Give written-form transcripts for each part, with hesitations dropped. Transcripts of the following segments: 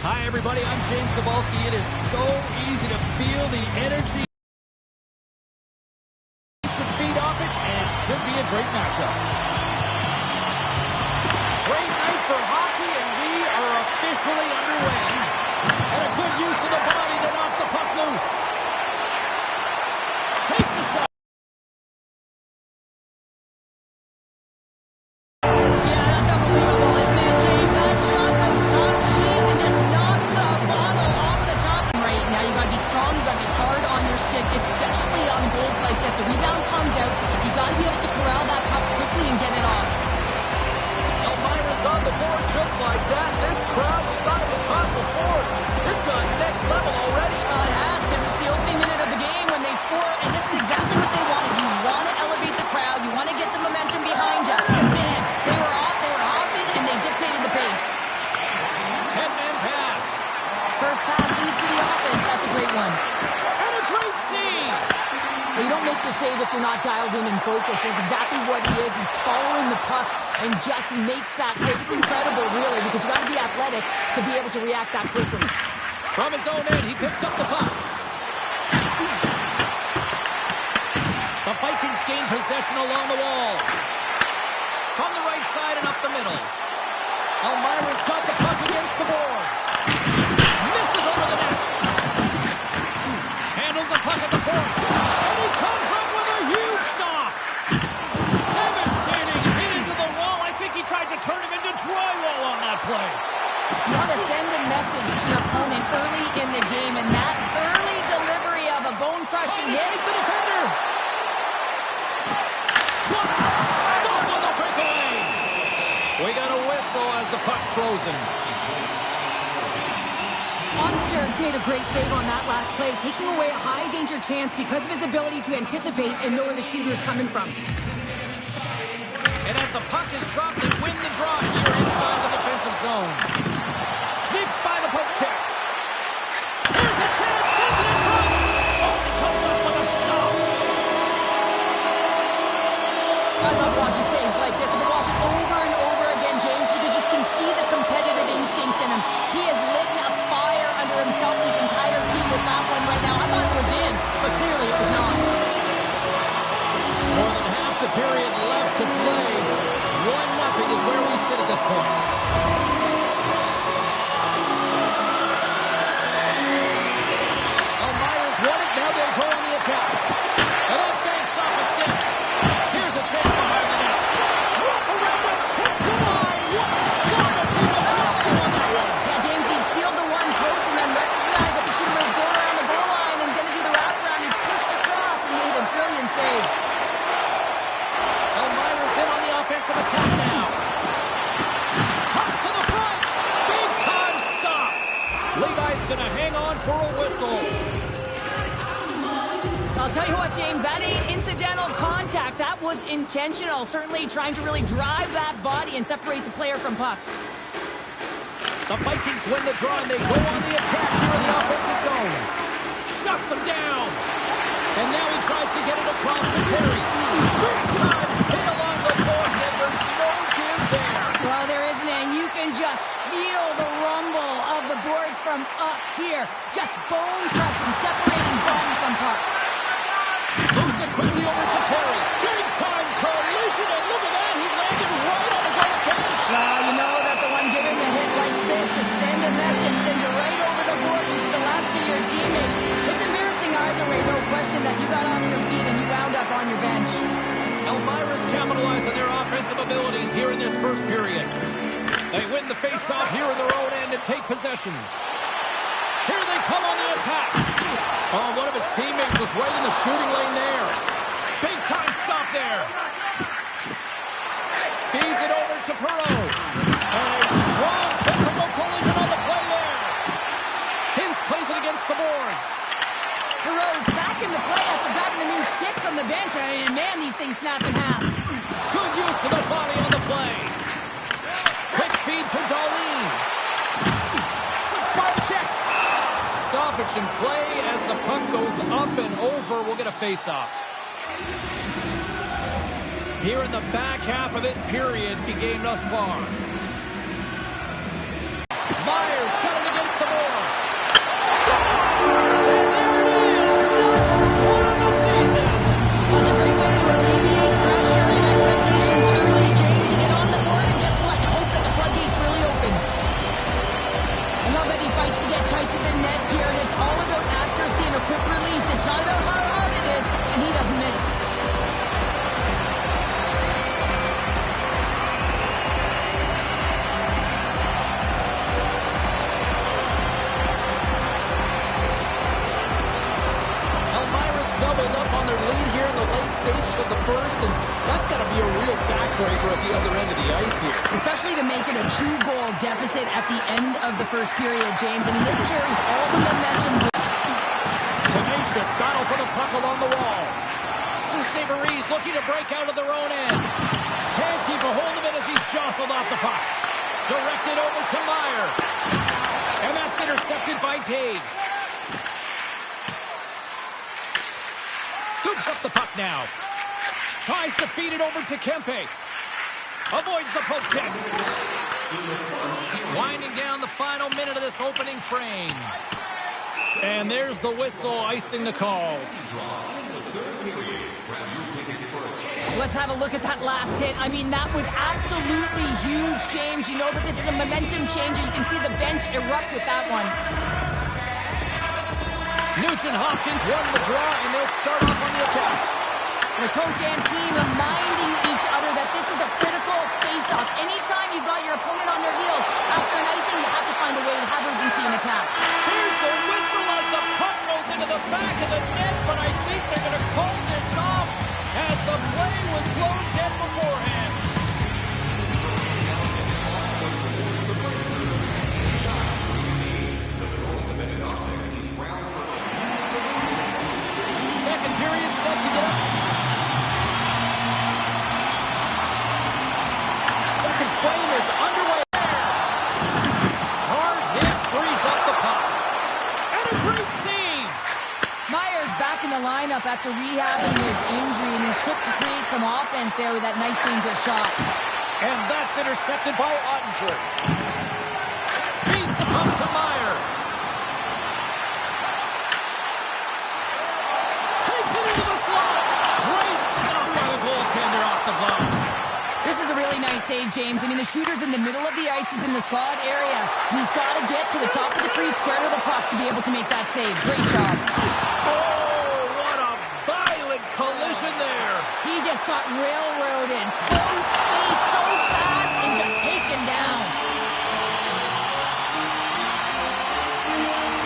Hi, everybody. I'm James Cebulski. It is so easy to feel the energy. Should feed off it, and it should be a great matchup. Great night for hockey, and we are officially underway. And a good use of the body to knock the puck loose. Takes a shot. Especially on goals like this. The rebound comes out. You've got to be able to corral that puck quickly and get it off. Elmira's on the board just like that. This crowd, we thought it was hot before. It's gone next level already. Well, it has. This is the opening minute of the game when they score, and this is exactly what they wanted. You want to elevate the crowd. You want to get the momentum behind you. Man, they were hopping, and they dictated the pace. Headman pass. First pass leads to the offense. That's a great one. Well, you don't make the save if you're not dialed in and focused. That's exactly what he is. He's following the puck and just makes that save. It's incredible, really, because you got to be athletic to be able to react that quickly. From his own end, he picks up the puck. The Vikings gain possession along the wall. From the right side and up the middle. Elmira's got the puck against the boards. Misses over the net. Handles the puck at the point. And he comes up with a huge stop. Devastating hit into the wall. I think he tried to turn him into drywall on that play. You want to send a message to your opponent early in the game, and that early delivery of a bone-crushing hit. The defender. What a stop on the breakaway. We got a whistle as the puck's frozen. Monsters made a great save on that last play, taking away a high-danger chance because of his ability to anticipate and know where the shooter is coming from. And as the puck is dropped, they win the draw here inside the defensive zone. Sneaks by the poke check. Here's a chance, sends it in front. Oh, he comes up with a stop. I love watching saves like this. I can watch it over and over again, James, because you can see the competitive instincts in him. He is lit up under himself and his entire team with that one right now. I thought it was in, but clearly it was not. More than half the period left to play. 1-0 is where we sit at this point. Elmira's won it. Now they'll go on the attack. And that banks off a stick. Here's a chance behind the net. Wrap around the tip to line. What a stop as he was not on that one. Yeah, James, he sealed the one post and then recognized that the shooter was going around the goal line and going to do the wraparound. He pushed across and made a brilliant save. Elmira's in on the offensive attack now. Comes to the front. Big time stop. Levi's going to hang on for a whistle. I'll tell you what, James, that ain't incidental contact. That was intentional. Certainly trying to really drive that body and separate the player from puck. The Vikings win the draw, and they go on the attack here in the offensive zone. Shuts him down. And now he tries to get it across to Terry. Big time hit along the boards, and there's no give there. Well, there isn't, and you can just feel the rumble of the boards from up here. Just bone-crushing, separating body from puck. Moves it quickly over to Terry. Big time collision, and look at that. He landed right on his own bench. Well, you know that the one giving the hit likes this to send a message, send you right over the board into the laps of your teammates. It's embarrassing either way, no question that you got off your feet and you wound up on your bench. Elmira's capitalized on their offensive abilities here in this first period. They win the faceoff here in their own end and take possession. Here they come on the attack. Oh, one of his teammates was right in the shooting lane there. Big time stop there. Feeds it over to Perreault. And a strong physical collision on the play there. Hintz plays it against the boards. Perreault's back in the play after grabbing a new stick from the bench. And man, these things snap in half. Good use of the body on the play. Quick feed to Darlene. Six-spot check. Stoppage in play as the puck goes up and over. We'll get a face-off. Here in the back half of this period, the game thus far. Myers got it against the stages of the first, and that's got to be a real backbreaker at the other end of the ice here. Especially to make it a 2-goal deficit at the end of the first period, James. I mean, this carries all the momentum. Tenacious battle for the puck along the wall. Sault Ste. Marie's looking to break out of their own end. Can't keep a hold of it as he's jostled off the puck. Directed over to Meyer. And that's intercepted by Taves. Scoops up the puck now. Tries to feed it over to Kempe. Avoids the poke check. Winding down the final minute of this opening frame. And there's the whistle icing the call. Let's have a look at that last hit. I mean, that was absolutely huge, James. You know that this is a momentum changer. You can see the bench erupt with that one. Nugent-Hopkins run the draw, and they'll start off on the attack. The coach and team reminding each other that this is a critical face-off. Anytime you've got your opponent on their heels, after an icing, you have to find a way to have urgency in attack. Here's the whistle as the puck goes into the back of the net, but I think they're going to call this off as the play was blown dead beforehand. Second period set to get up. Second frame is underway. Hard hit frees up the puck. And a great save. Meyer's back in the lineup after rehabbing his injury, and he's quick to create some offense there with that nice dangerous shot. And that's intercepted by Ottinger. Feeds the puck to Meyer. Takes it into the slot. Great stop by the goaltender off the glove. This is a really nice save, James. I mean, the shooter's in the middle of the ice. He's in the slot area. And he's got to get to the top of the crease, square to the puck to be able to make that save. Great job. Oh, what a violent collision there. He just got railroaded. Close space so fast and just taken down.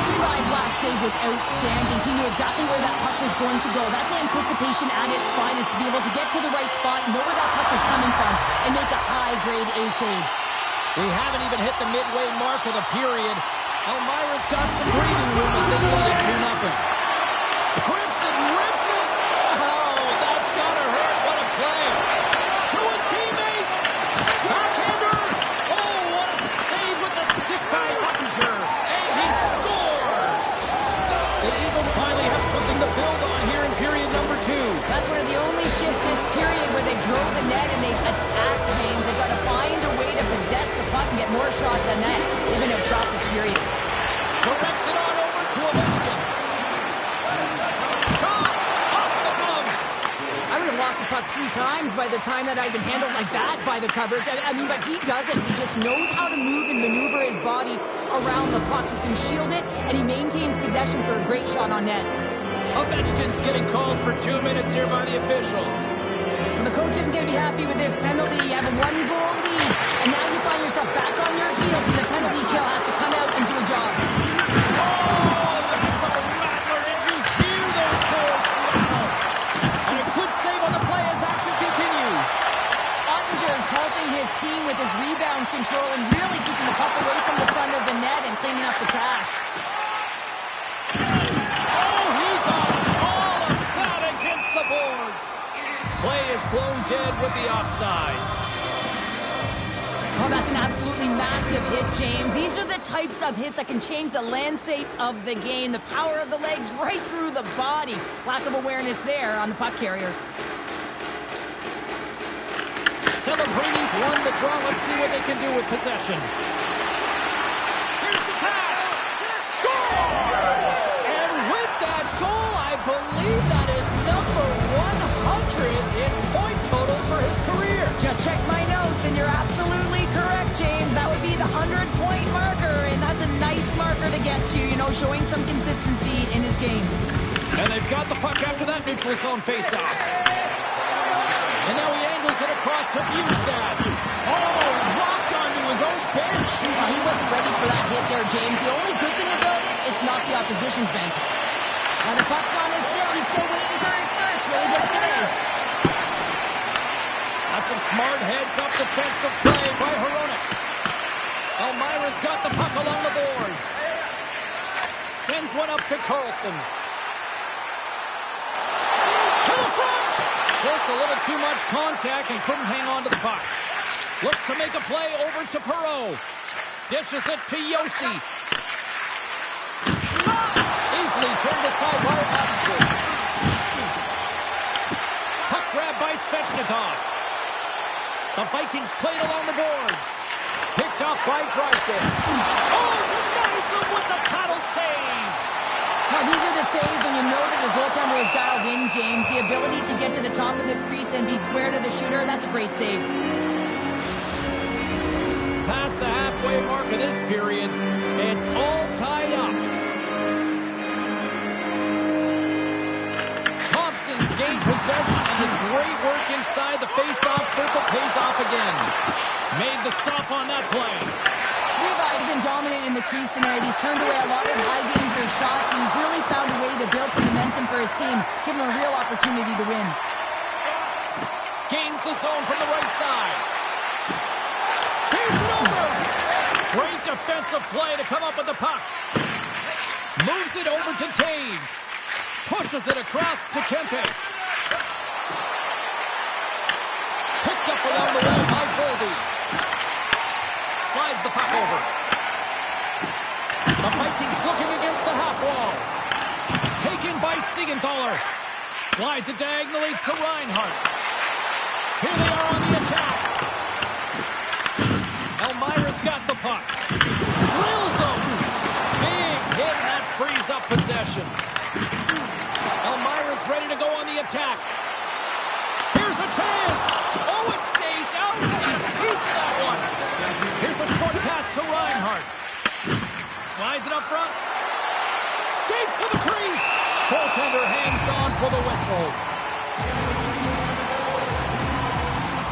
Levi's last save was outstanding. He knew exactly where that puck was going to go. That's anticipation at its finest, to be able to get to the right spot, know where that puck was coming from, and make a high-grade A save. We haven't even hit the midway mark of the period. Elmira's got some breathing room as they lead it 2-0. Crimson rips it. Oh, that's gotta hurt. What a play. To his teammate. Backhander. Oh, what a save with the stick by Ottinger. And he scores. The Eagles finally have something to build on here in period number 2. That's one of the only shifts this period where they drove the net and they've attacked, James. They've got to find a way to possess the puck and get more shots on net. They've been outshot this period. Directs it on over to Ovechkin. Shot off the glove. I would have lost the puck 3 times by the time that I'd been handled like that by the coverage. I mean, but he doesn't. He just knows how to move and maneuver his body around the puck. He can shield it, and he maintains possession for a great shot on net. Ovechkin's getting called for 2 minutes here by the officials. And the coach isn't going to be happy with this penalty. You have a 1-goal lead, and now you find yourself back on your heels, and the penalty kill has to come out and do a job. Oh, that's a rattler. Did you hear those boards rattle? And a good save on the play as action continues. Ottinger's helping his team with his rebound control and really keeping the puck away from the front of the net and cleaning up the trash. Oh, he got all of that against the boards. Play is blown dead with the offside. Oh, that's an absolutely massive hit, James. These are the types of hits that can change the landscape of the game. The power of the legs right through the body. Lack of awareness there on the puck carrier. Celebrini's won the draw. Let's see what they can do with possession. Here's the pass. Scores! And with that goal, I believe that is number 100 in point totals for his career. Just check my notes, and you're absolutely correct, James. That would be the 100-point marker, and that's a nice marker to get to, you know, showing some consistency in his game. And they've got the puck after that neutral zone faceoff. And now he angles it across to Bustad. Oh, rocked onto his own bench. He wasn't ready for that hit there, James. The only good thing about it, it's not the opposition's bench. Now the puck's on his still. He's still waiting for his first. Really good today. some smart heads-up defensive play by Hronek. Elmira's got the puck along the boards. Sends one up to Carlson. To the front! Just a little too much contact and couldn't hang on to the puck. Looks to make a play over to Perreault. Dishes it to Yossi. Easily turned aside by Ottinger. Puck grab by Svechnikov. The Vikings played along the boards. Picked up by Drysdale. Oh, denies him with the paddle save. Now, these are the saves when you know that the goaltender is dialed in, James. The ability to get to the top of the crease and be square to the shooter, that's a great save. Past the halfway mark of this period, it's all tied up. Thompson's gained possession, and his great work inside the face-off circle pays off again. Made the stop on that play. Levi's been dominating the crease tonight. He's turned away a lot of high-danger shots, and he's really found a way to build some momentum for his team, give him a real opportunity to win. Gains the zone from the right side. Here's it over. Great defensive play to come up with the puck. Moves it over to Taves. Pushes it across to Kempe. Picked up along the wall by Goldie. Slides the puck over. The Vikings looking against the half wall. Taken by Siegenthaler. Slides it diagonally to Reinhart. Here they are on the attack. Elmira's got the puck. Drills him. Big hit, and that frees up possession. Elmira's ready to go on the attack. Here's a chance. Oh, it stays out. Got a piece of that one. Here's a short pass to Reinhart. Slides it up front. Skates to the crease. Goaltender hangs on for the whistle.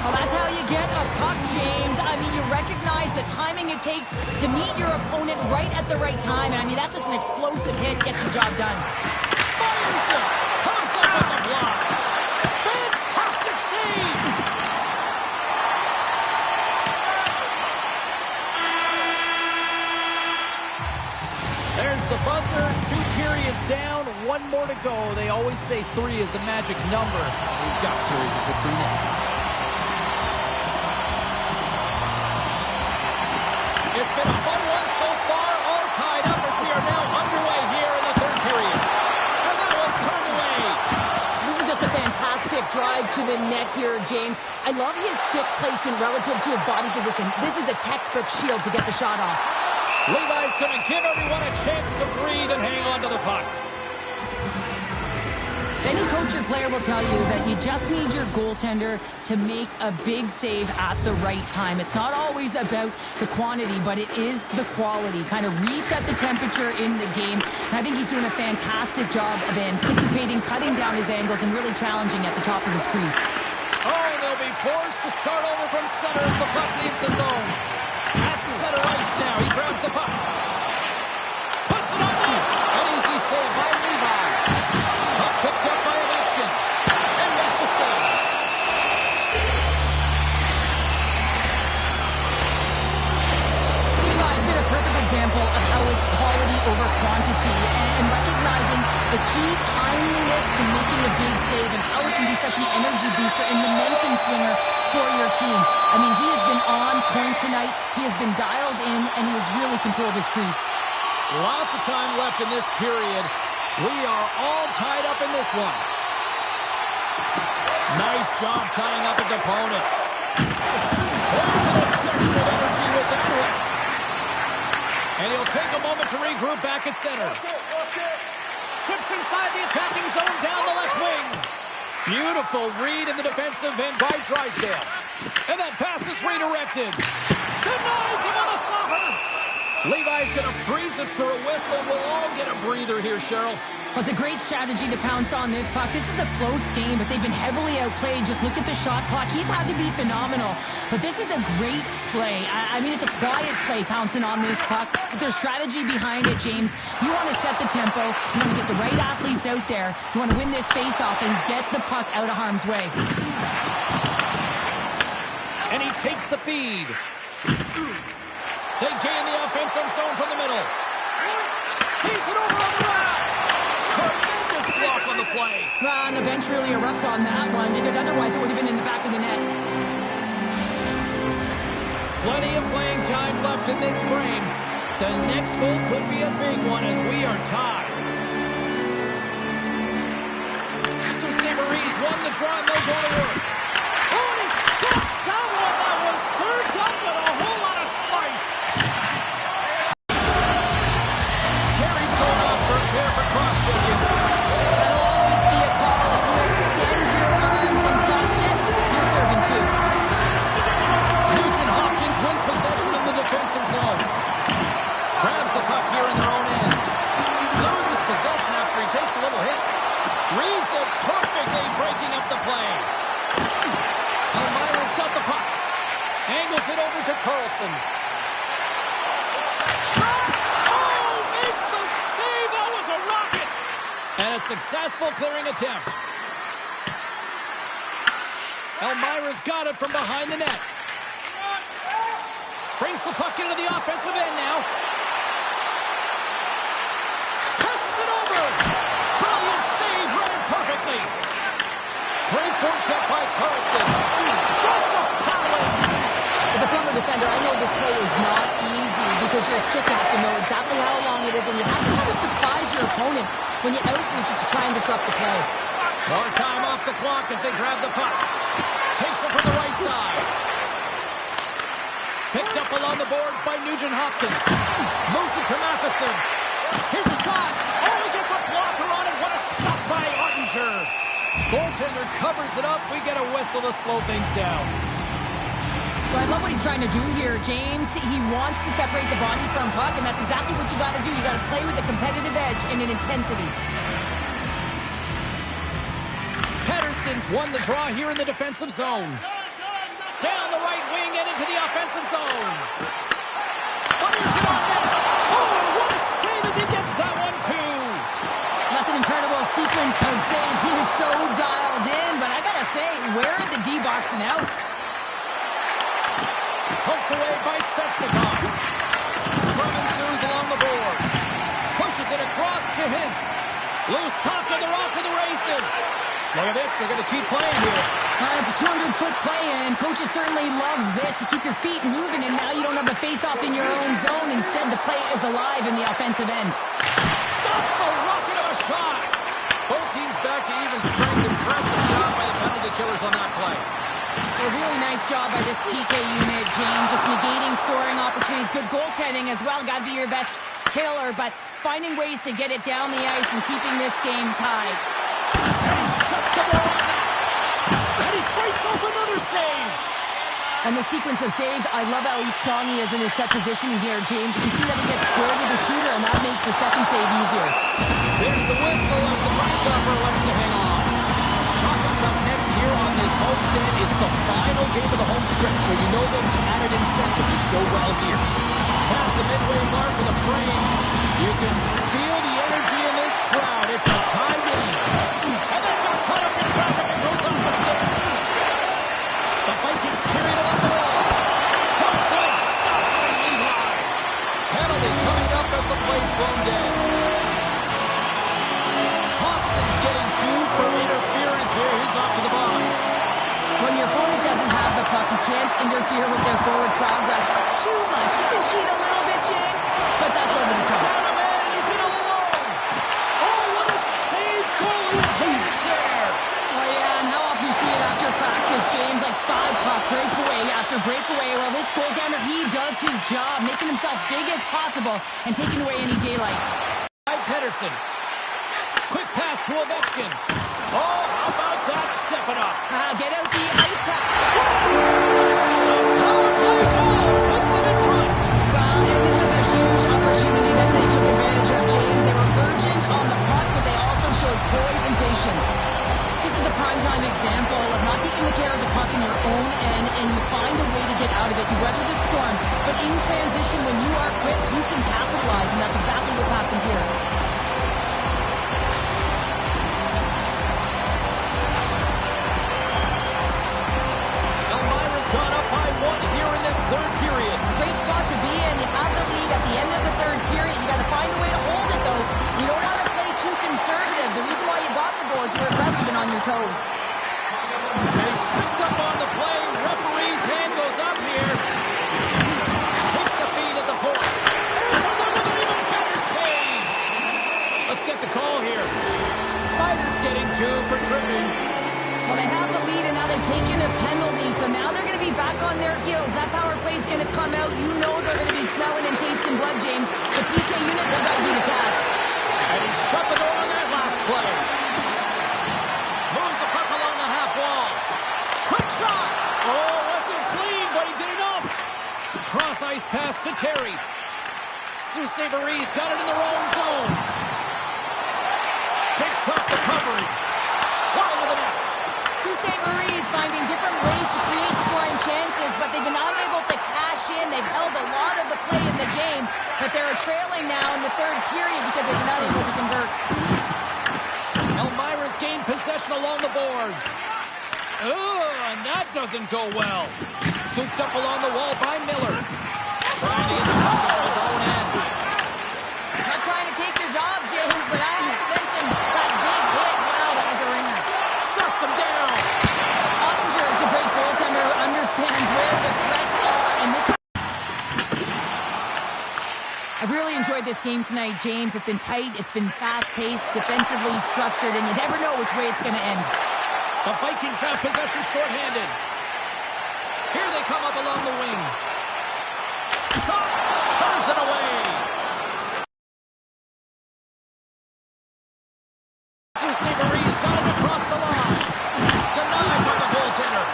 Well, that's how you get a puck, James. I mean, you recognize the timing it takes to meet your opponent right at the right time. I mean, that's just an explosive hit. Gets the job done. Fires it. Comes up with the block. Fantastic save. There's the buzzer. 2 periods down. 1 more to go. They always say 3 is the magic number. We've got period number 3 next. It's been a fun one so far, all tied up as we are now underway here in the 3rd period. And that one's turned away. This is just a fantastic drive to the net here, James. I love his stick placement relative to his body position. This is a textbook shield to get the shot off. Levi's going to give everyone a chance to breathe and hang on to the puck. Any coach or player will tell you that you just need your goaltender to make a big save at the right time. It's not always about the quantity, but it is the quality. Kind of reset the temperature in the game. And I think he's doing a fantastic job of anticipating, cutting down his angles, and really challenging at the top of his crease. Oh, and they'll be forced to start over from center as the puck leaves the zone. That's center ice now. He grabs the puck. Puts it on net. An easy save by Levi. Puck picked up by Ovechkin. And that's the save. Levi's been a perfect example of how it's quality over quantity and recognizing the key timeliness to making a big save and how it can be such an energy booster and momentum swinger for your team. I mean, he has been on point tonight. He has been dialed in, and he has really controlled his crease. Lots of time left in this period. We are all tied up in this one. Nice job tying up his opponent. There's an injection of energy with that hit. And he'll take a moment to regroup back at center. Steps inside the attacking zone down the left wing. Beautiful read in the defensive end by Drysdale. And that pass is redirected. Denies him on the slapper. Levi's going to freeze it for a whistle. We'll all get a breather here, Cheryl. Well, it's a great strategy to pounce on this puck. This is a close game, but they've been heavily outplayed. Just look at the shot clock. He's had to be phenomenal. But this is a great play. I mean, it's a quiet play pouncing on this puck. But there's strategy behind it, James. You want to set the tempo. You want to get the right athletes out there. You want to win this face-off and get the puck out of harm's way. And he takes the feed. They gain the offensive zone from the middle. Feeds it over on the right. Tremendous block on the play. Well, and the bench really erupts on that one because otherwise it would have been in the back of the net. Plenty of playing time left in this frame. The next goal could be a big one as we are tied. Sault Marie's won the draw and they'll go to work. Oh, and he stops that one. That was served up with a whole lot of spice. Terry's going off for a pair for cross-checking. That'll always be a call. If you extend your arms and cross-check, you're serving too. Nugent Hopkins wins possession of the defensive zone. Grabs the puck here in their own end. Loses possession after he takes a little hit. Reads it perfectly, breaking up the play. Elmira's got the puck. Angles it over to Carlson. Oh, makes the save. That was a rocket. And a successful clearing attempt. Elmira's got it from behind the net. Brings the puck into the offensive end now. Passes it over. Brilliant save, read it perfectly. Great forecheck by Carlson. Gets a paddling. As a former defender, I know this play is not easy because you're sick. You have to know exactly how long it is, and you have to kind of surprise your opponent when you outreach it to try and disrupt the play. More time off the clock as they grab the puck. Takes it from the right side. Picked up along the boards by Nugent Hopkins. Moves it to Matheson. Here's a shot. Oh, he gets a blocker on it. What a stop by Ottinger. Goaltender covers it up. We get a whistle to slow things down. Well, I love what he's trying to do here, James. He wants to separate the body from puck, and that's exactly what you got to do. You got to play with a competitive edge and an intensity. Pettersson's won the draw here in the defensive zone. Down the right wing and into the offensive zone. Fires it on net. Oh, what a save as he gets that one, too. That's an incredible sequence of saves. He is so dialed in, but I got to say, where are the D boxing out? Poked away by Svechnikov. Scrum ensues along the boards. Pushes it across to Hintz. Loose puck and they're off to the races. Look at this, they're going to keep playing here. It's a 200-foot play, and coaches certainly love this. You keep your feet moving, and now you don't have the face-off in your own zone. Instead, the play is alive in the offensive end. Stops the rocket of a shot. Both teams back to even strength. Impressive job by the penalty killers on that play. A really nice job by this PK unit, James. Just negating scoring opportunities. Good goaltending as well. Got to be your best killer, but finding ways to get it down the ice and keeping this game tied. And he shuts the ball on that. And he fights off another save. And the sequence of saves, I love how strong he is in his set positioning here, James. You can see that he gets squared with the shooter, and that makes the second save easier. There's the whistle as the puck stopper elects to hang on. Hawkins up next here on this homestand. It's the final game of the home stretch, so you know there'll be added incentive to show well here. Past the midway mark of the frame, you can feel the energy in this crowd. It's a tie game. And then got caught up in traffic and goes off the stick. The Vikings carry it along the wall. Puck point stopped by Levi. Penalty coming up as the play's blown dead. Thompson's getting two for interference here. He's off to the box. When your opponent doesn't have the puck, you can't interfere with their forward progress too much. You can cheat a little bit, James, but that's over the top. Down a man and he's in alone. Oh, what a save goalie finish there. Well, yeah, and how often you see it after practice, James, like 5-puck breakaway after breakaway. Well, this goaltender, he does his job, making himself big as possible and taking away any daylight. Pettersson. Quick pass to Ovechkin. Oh, how about that? Step it up. Get out the ice pack. Power play goal puts them in front. Well, and this was a huge opportunity that they took advantage of, James. They were urgent on the puck, but they also showed poise and patience. This is a primetime example of not taking the care of the puck in your own end, and you find a way to get out of it. You weather the storm, but in transition, when you are quick, you can capitalize, and that's exactly what's happened here. Elmira's gone up by Let's get the call here. Sider's getting 2 for tripping. Well, they have the lead, and now they've taken a penalty, so now they're going to be back on their heels. That power play's going to come out. You know they're going to be smelling and tasting blood, James. The PK unit, they've got to be the task. And he shut the door on that last play. Moves the puck along the half wall. Quick shot. Oh, wasn't clean, but he did enough. Cross-ice pass to Terry. Saint-Marie's got it in their own zone. Shakes up the coverage. Wide of the net. Saint-Marie is finding different ways to create scoring chances, but they've been unable to cash in. They've held a lot of the play in the game, but they're trailing now in the third period because they've been unable to convert. Elmira's gained possession along the boards. And that doesn't go well. Scooped up along the wall by Miller. Trying to get the puck off his own end. Not trying to take their job, James, but I have to mention that big hit. Wow, that was a ringer. Shuts him down. Ottinger is a great goaltender who understands where the threats are, and this. I've really enjoyed this game tonight, James. It's been tight, it's been fast-paced, defensively structured, and you never know which way it's going to end. The Vikings have possession shorthanded. Here they come up along the wing. Shot! Turns it away. Saint-Marie's got it across the line. Denied by the goaltender.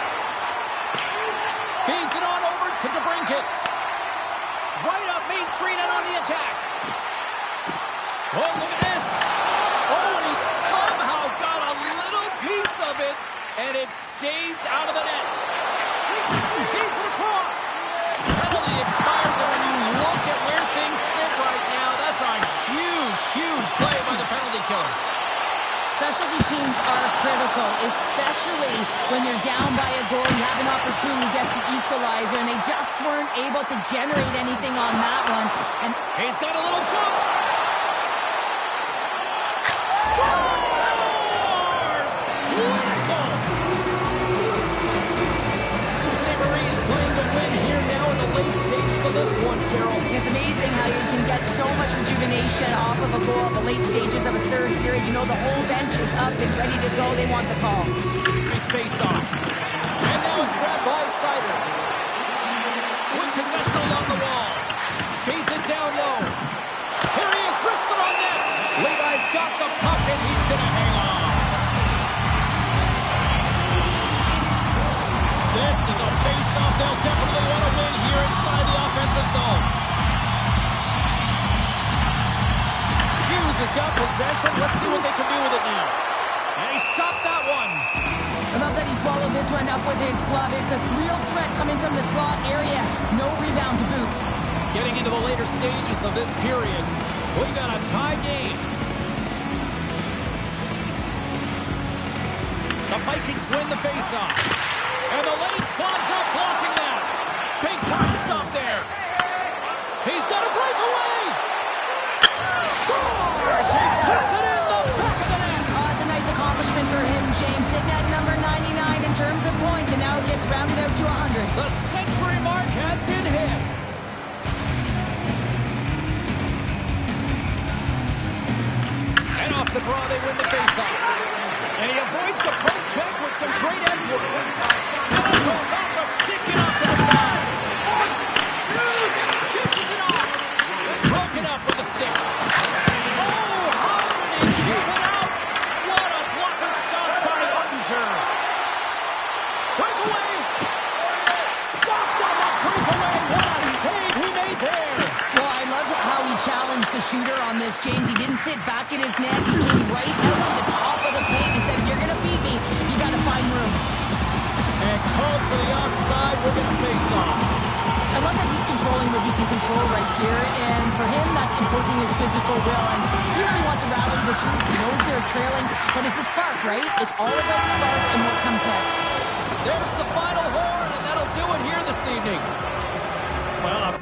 Feeds it on over to DeBrincat. Right up Main Street and on the attack. Oh, look at this. Oh, and he somehow got a little piece of it, and it stays out of the net. Feeds it across. Penalty expires, and when you look at where things sit right now, that's a huge, huge play by the penalty killers. Specialty teams are critical, especially when you're down by a goal. You have an opportunity to get the equalizer, and they just weren't able to generate anything on that one. And he's got a little jump. Scores! Critical! Saint-Marie's playing the win here now in the late stages of this one, Cheryl. it's amazing how you can get so much rejuvenation off of a goal at the late stages of a third period. You know the whole bench is up and ready to go. They want the call. Nice face-off. And now it's grabbed by Sider. With possession along the wall. Feeds it down low. Here he is, wrists it on net. Levi's got the puck, and he's going to hang on. This is a face-off they'll definitely want to win here inside the offensive zone. Hughes has got possession. Let's see what they can do with it now. And he stopped that one. I love that he swallowed this one up with his glove. It's a real threat coming from the slot area. No rebound to boot. Getting into the later stages of this period, we got a tie game. The Vikings win the faceoff. And the lane's clogged up, blocking that. Big time stop there. He's got a breakaway. Scores! He puts it in the back of the net. Oh, it's a nice accomplishment for him, James. Sitting at number 99 in terms of points, and now it gets rounded out to 100. The century mark has been hit. And off the draw, they win the faceoff. And he avoids the poke check with some great edge work. And it goes off the stick and off to the side. Dishes it off. Broken up with the stick. Oh, how did he keep it out? What a blocker stop by Ottinger. Breakaway. Stopped on the breakaway. What a save he made there. Well, I loved how he challenged the shooter on this, James. He didn't sit back in his net. He came right out to the top of the paint and said, if you're going to beat me, you got to find room. And called for the offside. We're going to face off. I love that he's controlling what he can control right here, and for him, that's imposing his physical will, and he really wants to rally the troops. He knows they're trailing, but it's a spark, right? It's all about the spark and what comes next. There's the final horn, and that'll do it here this evening. Well,